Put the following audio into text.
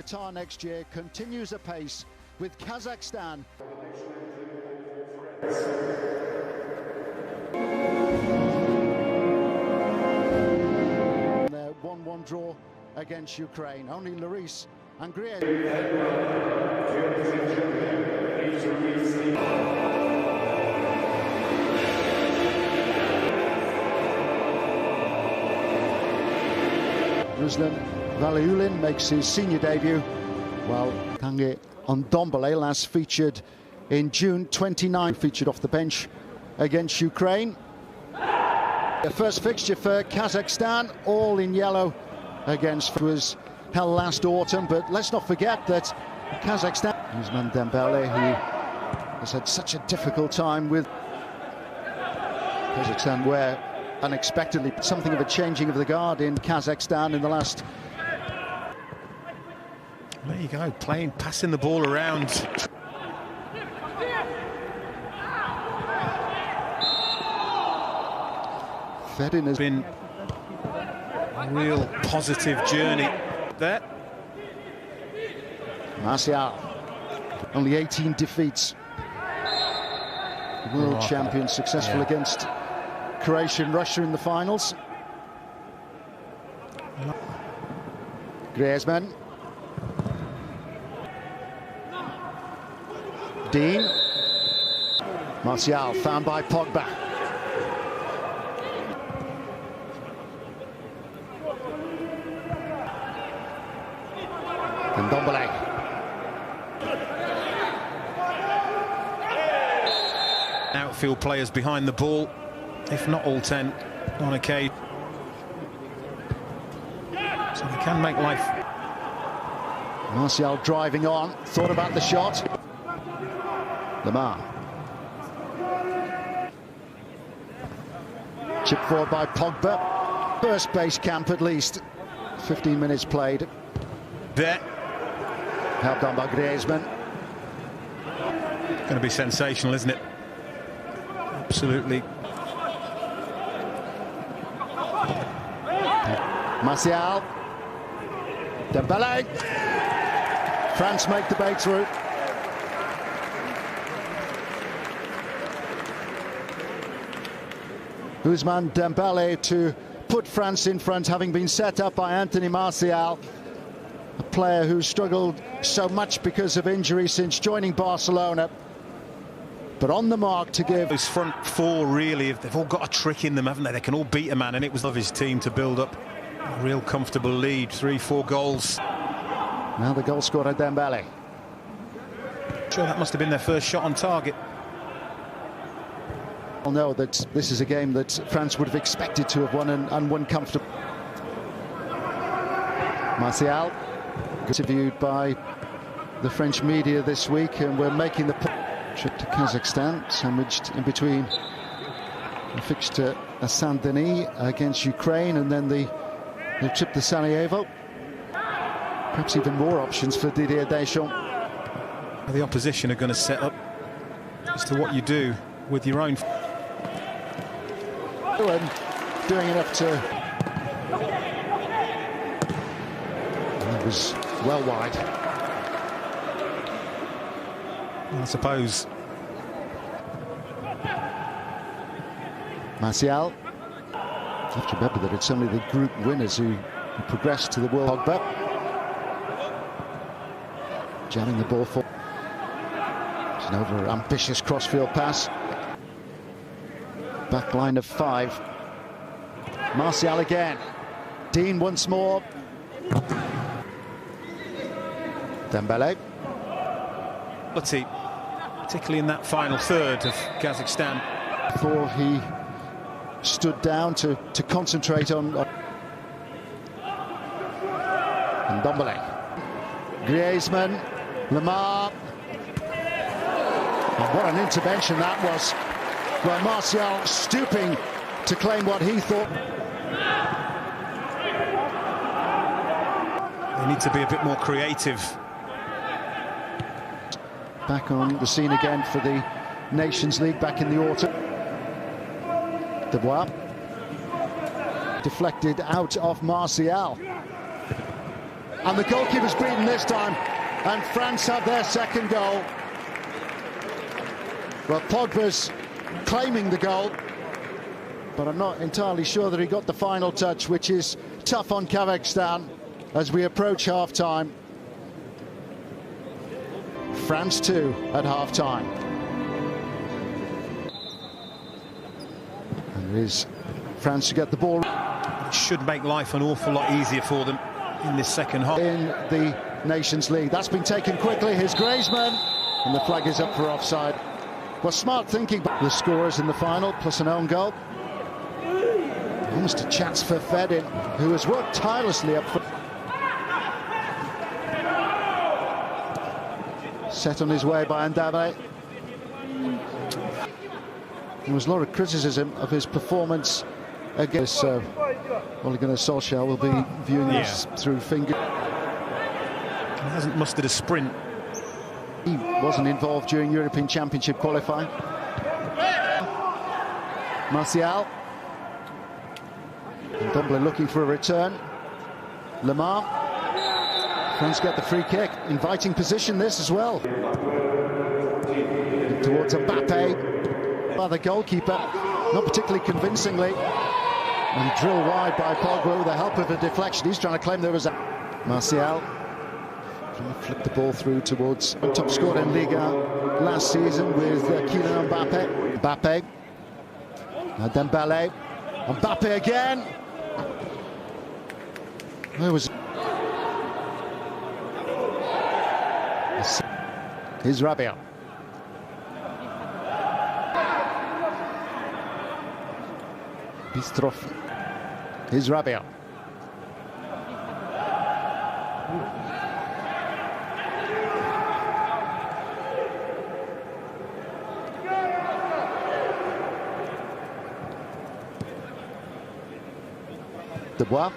Qatar next year continues apace with Kazakhstan. Their 1-1 draw against Ukraine. Only Lloris and Griezmann. Ruslan Valiulin makes his senior debut, while Tanguy Ndombele, last featured in June 29, featured off the bench against Ukraine. The first fixture for Kazakhstan, all in yellow against was held last autumn, but let's not forget that Kazakhstan, Ousmane Dembele, who has had such a difficult time with Kazakhstan, where unexpectedly something of a changing of the guard in Kazakhstan in the last. There you go, passing the ball around. Fedin has been a real positive journey there. Martial, only 18 defeats. World champion, successful against Croatia and Russia in the finals. Griezmann. Dean. Martial found by Pogba. And Ndombele. Outfield players behind the ball, if not all 10 on occasion. So they can make life. Martial driving on, thought about the shot. Lamar. Chip forward by Pogba. First base camp at least. 15 minutes played. There. Helped on by Griezmann. Going to be sensational, isn't it? Absolutely. Martial. Dembele. France make the breakthrough. Ousmane Dembele to put France in front, having been set up by Anthony Martial, a player who struggled so much because of injury since joining Barcelona. But on the mark to give. Those front four, really, they've all got a trick in them, haven't they? They can all beat a man, and it was of his team to build up a real comfortable lead. 3-4 goals. Now the goal scored by Dembele. Sure, that must have been their first shot on target. I'll know that this is a game that France would have expected to have won and won comfortably. Martial, interviewed by the French media this week, and we're making the trip to Kazakhstan, sandwiched in between the fixture at Saint-Denis against Ukraine and then the trip to Sarajevo. Perhaps even more options for Didier Deschamps. The opposition are going to set up as to what you do with your own. And doing enough to. And it was well wide. I suppose. Martial. You have to remember that it's only the group winners who progressed to the World Cup. Jamming the ball for. It's an over-ambitious crossfield pass. Back line of 5. Martial again. Dean once more. Dembele. Particularly in that final third of Kazakhstan. Before he stood down to concentrate on. Ndombele. Griezmann. Lamar. And what an intervention that was. Well, Martial stooping to claim what he thought. They need to be a bit more creative. Back on the scene again for the Nations League back in the autumn. Dubois. Deflected out of Martial. And the goalkeeper's beaten this time, and France have their second goal. Well, Pogba's claiming the goal, but I'm not entirely sure that he got the final touch, which is tough on Kazakistan as we approach half-time. France 2 at half-time. And it is France to get the ball. It should make life an awful lot easier for them in this second half. In the Nations League. That's been taken quickly. Here's Griezmann. And the flag is up for offside. Well, smart thinking by the scorers in the final, plus an own goal. Almost a chance for Fedin, who has worked tirelessly up front. Set on his way by Ndabe. There was a lot of criticism of his performance against Ole Gunnar Solskjaer. Will be viewing this through finger. He hasn't mustered a sprint. He wasn't involved during European Championship qualifying. Martial. And Dumbler looking for a return. Lemar. France get the free kick. Inviting position this as well. Towards Mbappe. By the goalkeeper. Not particularly convincingly. And drilled wide by Pogba with the help of a deflection. He's trying to claim there was a... Martial. Trying to flick the ball through towards top scorer in Liga last season with Kylian Mbappe. Mbappe. Now Dembele. Mbappe again. There was... Here's Rabiot. Bistrov. Here's Rabiot. Dubois.